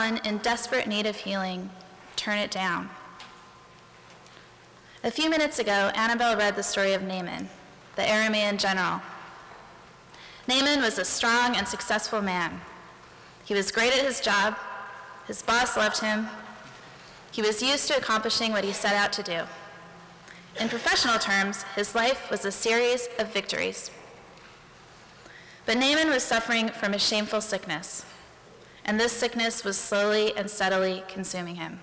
in desperate need of healing, turn it down. A few minutes ago, Annabelle read the story of Naaman, the Aramean general. Naaman was a strong and successful man. He was great at his job. His boss loved him. He was used to accomplishing what he set out to do. In professional terms, his life was a series of victories. But Naaman was suffering from a shameful sickness, and this sickness was slowly and steadily consuming him.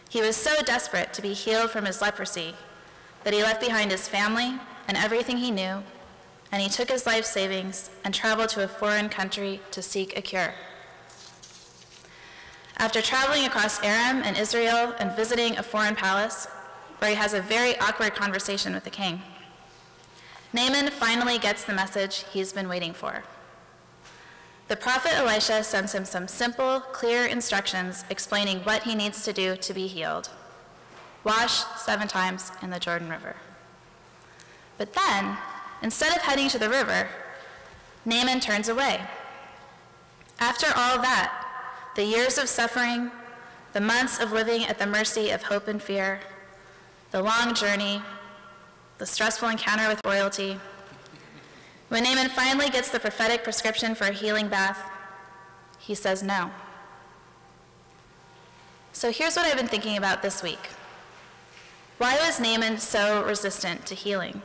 He was so desperate to be healed from his leprosy that he left behind his family and everything he knew, and he took his life savings and traveled to a foreign country to seek a cure. After traveling across Aram and Israel and visiting a foreign palace, where he has a very awkward conversation with the king, Naaman finally gets the message he's been waiting for. The prophet Elisha sends him some simple, clear instructions explaining what he needs to do to be healed. Wash 7 times in the Jordan River. But then, instead of heading to the river, Naaman turns away. After all that, the years of suffering, the months of living at the mercy of hope and fear, the long journey, the stressful encounter with royalty, when Naaman finally gets the prophetic prescription for a healing bath, he says no. So here's what I've been thinking about this week. Why was Naaman so resistant to healing?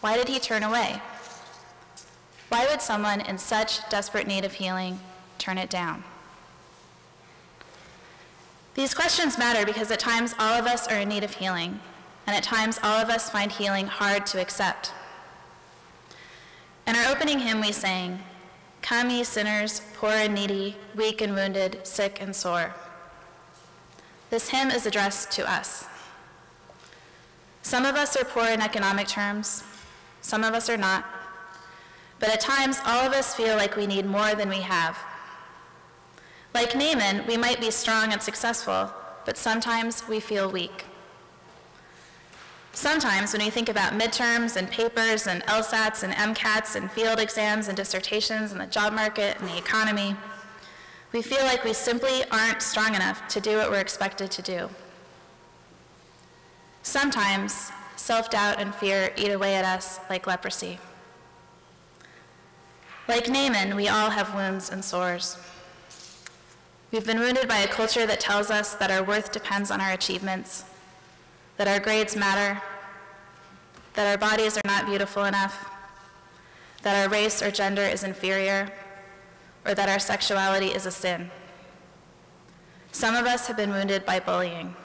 Why did he turn away? Why would someone in such desperate need of healing turn it down? These questions matter because at times all of us are in need of healing, and at times all of us find healing hard to accept. In our opening hymn we sang, "Come ye sinners, poor and needy, weak and wounded, sick and sore." This hymn is addressed to us. Some of us are poor in economic terms, some of us are not, but at times all of us feel like we need more than we have. Like Naaman, we might be strong and successful, but sometimes we feel weak. Sometimes when we think about midterms and papers and LSATs and MCATs and field exams and dissertations and the job market and the economy, we feel like we simply aren't strong enough to do what we're expected to do. Sometimes self-doubt and fear eat away at us like leprosy. Like Naaman, we all have wounds and sores. We've been wounded by a culture that tells us that our worth depends on our achievements, that our grades matter, that our bodies are not beautiful enough, that our race or gender is inferior, or that our sexuality is a sin. Some of us have been wounded by bullying.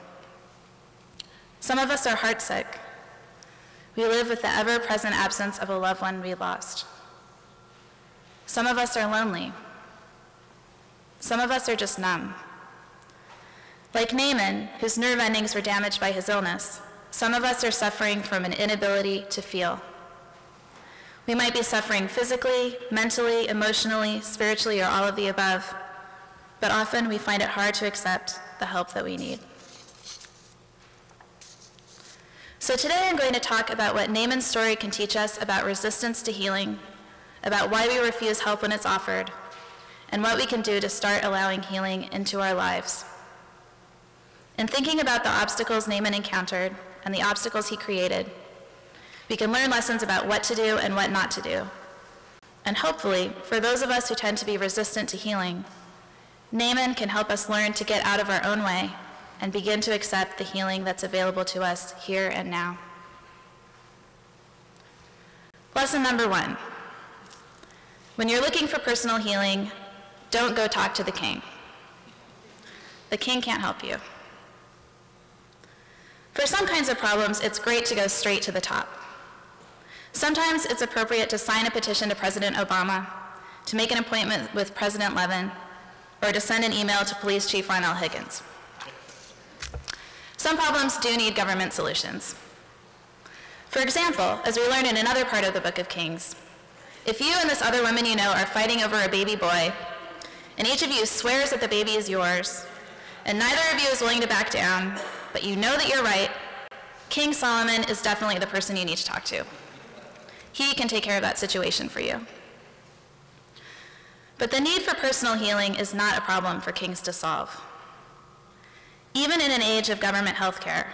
Some of us are heartsick. We live with the ever-present absence of a loved one we lost. Some of us are lonely. Some of us are just numb. Like Naaman, whose nerve endings were damaged by his illness, some of us are suffering from an inability to feel. We might be suffering physically, mentally, emotionally, spiritually, or all of the above, but often we find it hard to accept the help that we need. So today I'm going to talk about what Naaman's story can teach us about resistance to healing, about why we refuse help when it's offered, and what we can do to start allowing healing into our lives. In thinking about the obstacles Naaman encountered and the obstacles he created, we can learn lessons about what to do and what not to do. And hopefully, for those of us who tend to be resistant to healing, Naaman can help us learn to get out of our own way and begin to accept the healing that's available to us here and now. Lesson number 1. When you're looking for personal healing, don't go talk to the king. The king can't help you. For some kinds of problems, it's great to go straight to the top. Sometimes it's appropriate to sign a petition to President Obama, to make an appointment with President Levin, or to send an email to Police Chief Ronell Higgins. Some problems do need government solutions. For example, as we learn in another part of the Book of Kings, if you and this other woman you know are fighting over a baby boy, and each of you swears that the baby is yours, and neither of you is willing to back down, but you know that you're right, King Solomon is definitely the person you need to talk to. He can take care of that situation for you. But the need for personal healing is not a problem for kings to solve. Even in an age of government health care,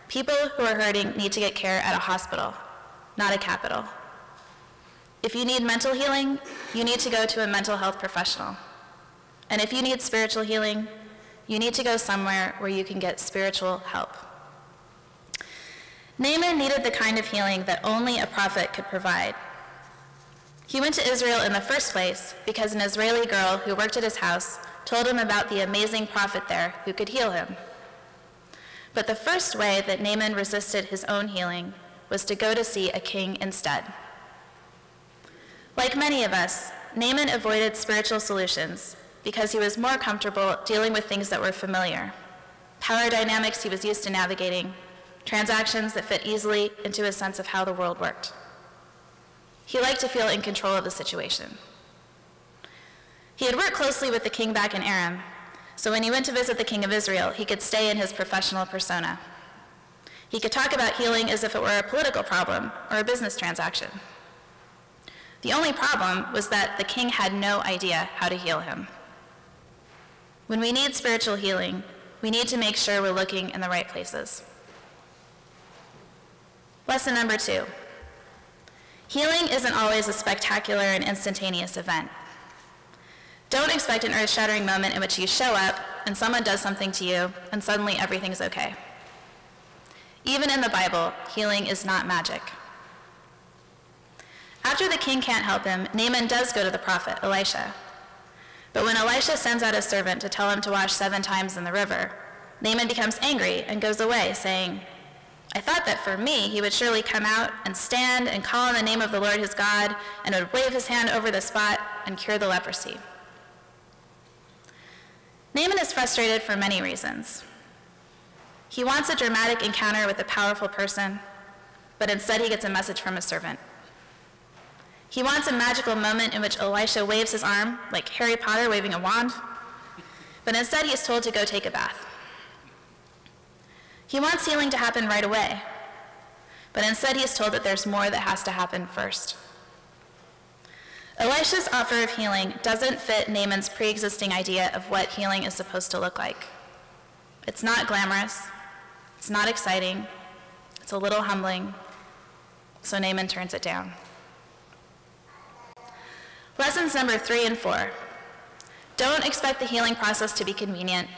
people who are hurting need to get care at a hospital, not a capital. If you need mental healing, you need to go to a mental health professional. And if you need spiritual healing, you need to go somewhere where you can get spiritual help. Naaman needed the kind of healing that only a prophet could provide. He went to Israel in the first place because an Israeli girl who worked at his house told him about the amazing prophet there who could heal him. But the first way that Naaman resisted his own healing was to go to see a king instead. Like many of us, Naaman avoided spiritual solutions because he was more comfortable dealing with things that were familiar, power dynamics he was used to navigating, transactions that fit easily into his sense of how the world worked. He liked to feel in control of the situation. He had worked closely with the king back in Aram, so when he went to visit the king of Israel, he could stay in his professional persona. He could talk about healing as if it were a political problem or a business transaction. The only problem was that the king had no idea how to heal him. When we need spiritual healing, we need to make sure we're looking in the right places. Lesson number 2. Healing isn't always a spectacular and instantaneous event. Don't expect an earth-shattering moment in which you show up and someone does something to you and suddenly everything's okay. Even in the Bible, healing is not magic. After the king can't help him, Naaman does go to the prophet, Elisha. But when Elisha sends out a servant to tell him to wash 7 times in the river, Naaman becomes angry and goes away, saying, "I thought that for me he would surely come out and stand and call on the name of the Lord his God and would wave his hand over the spot and cure the leprosy." Naaman is frustrated for many reasons. He wants a dramatic encounter with a powerful person, but instead he gets a message from a servant. He wants a magical moment in which Elisha waves his arm, like Harry Potter waving a wand, but instead he is told to go take a bath. He wants healing to happen right away, but instead he is told that there's more that has to happen first. Elisha's offer of healing doesn't fit Naaman's pre-existing idea of what healing is supposed to look like. It's not glamorous, it's not exciting, it's a little humbling, so Naaman turns it down. Lessons number 3 and 4. Don't expect the healing process to be convenient,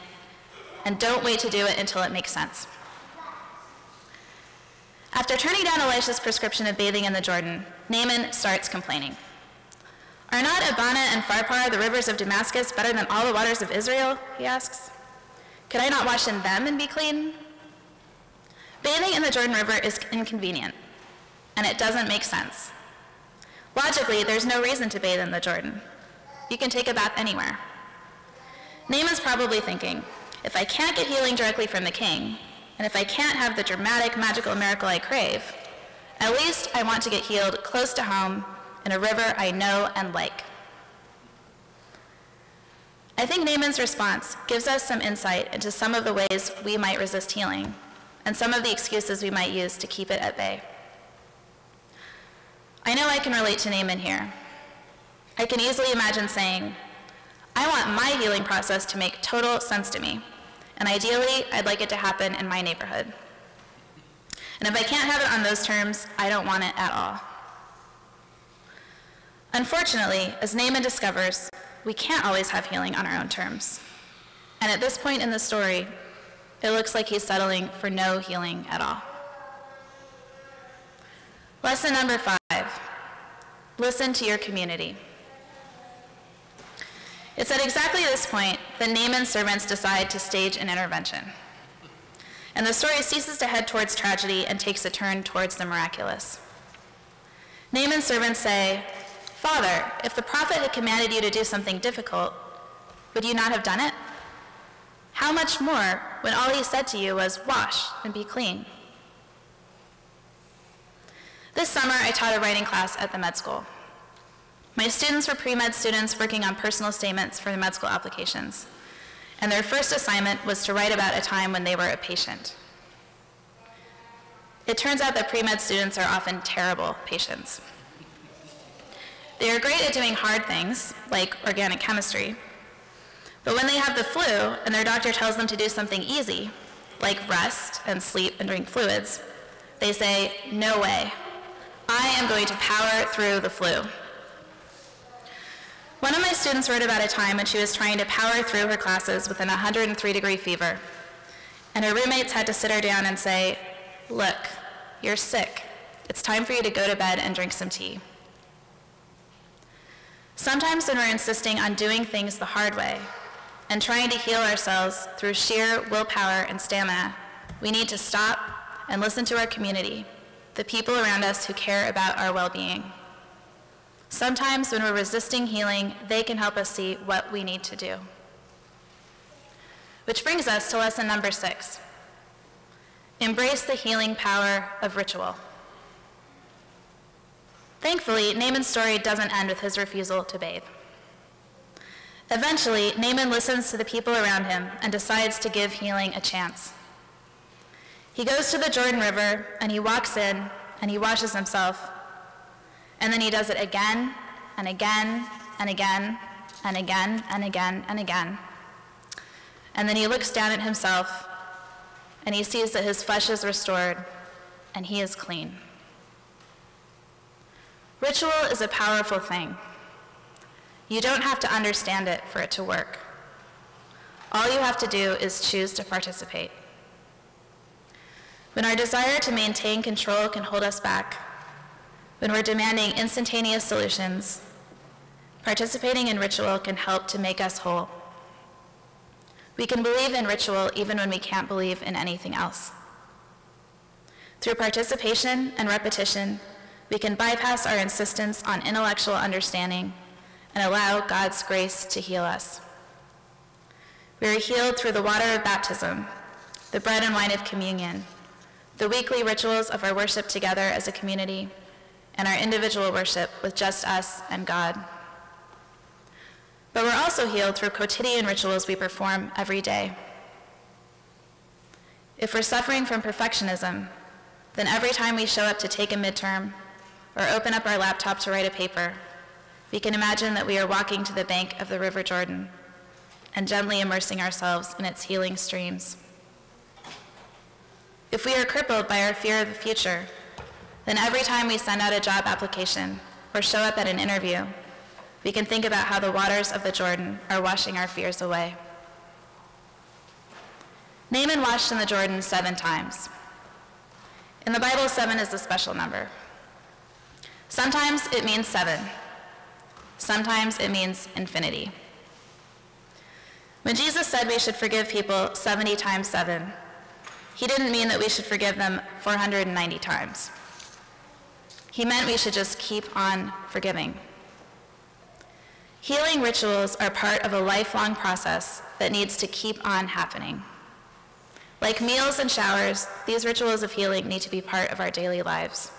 and don't wait to do it until it makes sense. After turning down Elisha's prescription of bathing in the Jordan, Naaman starts complaining. "Are not Abana and Pharpar, the rivers of Damascus, better than all the waters of Israel?" he asks. "Could I not wash in them and be clean?" Bathing in the Jordan River is inconvenient, and it doesn't make sense. Logically, there's no reason to bathe in the Jordan. You can take a bath anywhere. Naaman's probably thinking, if I can't get healing directly from the king, and if I can't have the dramatic, magical miracle I crave, at least I want to get healed close to home in a river I know and like. I think Naaman's response gives us some insight into some of the ways we might resist healing, and some of the excuses we might use to keep it at bay. I know I can relate to Naaman here. I can easily imagine saying, I want my healing process to make total sense to me, and ideally, I'd like it to happen in my neighborhood. And if I can't have it on those terms, I don't want it at all. Unfortunately, as Naaman discovers, we can't always have healing on our own terms. And at this point in the story, it looks like he's settling for no healing at all. Lesson number 5, listen to your community. It's at exactly this point that Naaman's servants decide to stage an intervention. And the story ceases to head towards tragedy and takes a turn towards the miraculous. Naaman's servants say, "Father, if the prophet had commanded you to do something difficult, would you not have done it? How much more when all he said to you was, 'Wash and be clean'?" This summer, I taught a writing class at the med school. My students were pre-med students working on personal statements for the med school applications, and their first assignment was to write about a time when they were a patient. It turns out that pre-med students are often terrible patients. They are great at doing hard things, like organic chemistry. But when they have the flu and their doctor tells them to do something easy, like rest and sleep and drink fluids, they say, "No way. I am going to power through the flu." One of my students wrote about a time when she was trying to power through her classes with an 103-degree fever, and her roommates had to sit her down and say, "Look, you're sick. It's time for you to go to bed and drink some tea." Sometimes when we're insisting on doing things the hard way and trying to heal ourselves through sheer willpower and stamina, we need to stop and listen to our community, the people around us who care about our well-being. Sometimes when we're resisting healing, they can help us see what we need to do. Which brings us to lesson number 6. Embrace the healing power of ritual. Thankfully, Naaman's story doesn't end with his refusal to bathe. Eventually, Naaman listens to the people around him and decides to give healing a chance. He goes to the Jordan River, and he walks in, and he washes himself. And then he does it again, and again, and again, and again, and again, and again. And then he looks down at himself, and he sees that his flesh is restored, and he is clean. Ritual is a powerful thing. You don't have to understand it for it to work. All you have to do is choose to participate. When our desire to maintain control can hold us back, when we're demanding instantaneous solutions, participating in ritual can help to make us whole. We can believe in ritual even when we can't believe in anything else. Through participation and repetition, we can bypass our insistence on intellectual understanding and allow God's grace to heal us. We are healed through the water of baptism, the bread and wine of communion, the weekly rituals of our worship together as a community, and our individual worship with just us and God. But we're also healed through quotidian rituals we perform every day. If we're suffering from perfectionism, then every time we show up to take a midterm or open up our laptop to write a paper, we can imagine that we are walking to the bank of the River Jordan and gently immersing ourselves in its healing streams. If we are crippled by our fear of the future, then every time we send out a job application or show up at an interview, we can think about how the waters of the Jordan are washing our fears away. Naaman washed in the Jordan 7 times. In the Bible, 7 is a special number. Sometimes it means 7. Sometimes it means infinity. When Jesus said we should forgive people 70 times 7, he didn't mean that we should forgive them 490 times. He meant we should just keep on forgiving. Healing rituals are part of a lifelong process that needs to keep on happening. Like meals and showers, these rituals of healing need to be part of our daily lives.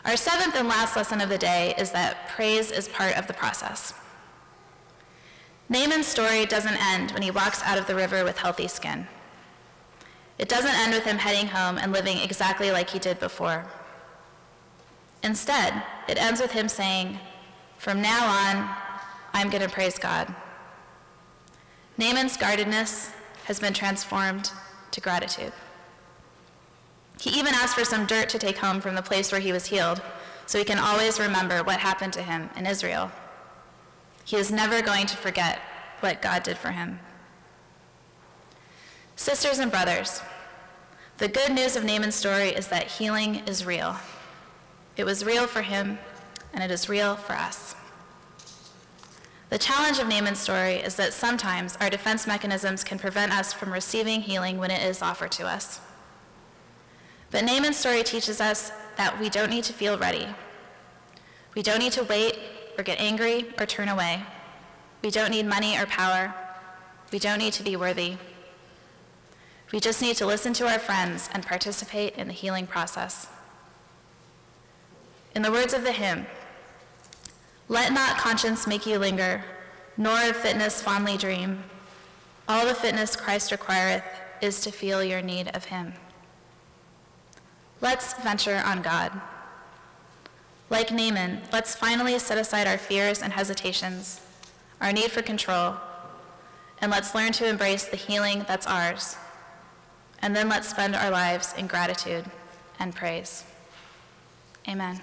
Our 7th and last lesson of the day is that praise is part of the process. Naaman's story doesn't end when he walks out of the river with healthy skin. It doesn't end with him heading home and living exactly like he did before. Instead, it ends with him saying, "From now on, I'm going to praise God." Naaman's guardedness has been transformed to gratitude. He even asked for some dirt to take home from the place where he was healed, so he can always remember what happened to him in Israel. He is never going to forget what God did for him. Sisters and brothers, the good news of Naaman's story is that healing is real. It was real for him, and it is real for us. The challenge of Naaman's story is that sometimes our defense mechanisms can prevent us from receiving healing when it is offered to us. But Naaman's story teaches us that we don't need to feel ready. We don't need to wait or get angry or turn away. We don't need money or power. We don't need to be worthy. We just need to listen to our friends and participate in the healing process. In the words of the hymn, "Let not conscience make you linger, nor of fitness fondly dream. All the fitness Christ requireth is to feel your need of him." Let's venture on God. Like Naaman, let's finally set aside our fears and hesitations, our need for control, and let's learn to embrace the healing that's ours. And then let's spend our lives in gratitude and praise. Amen.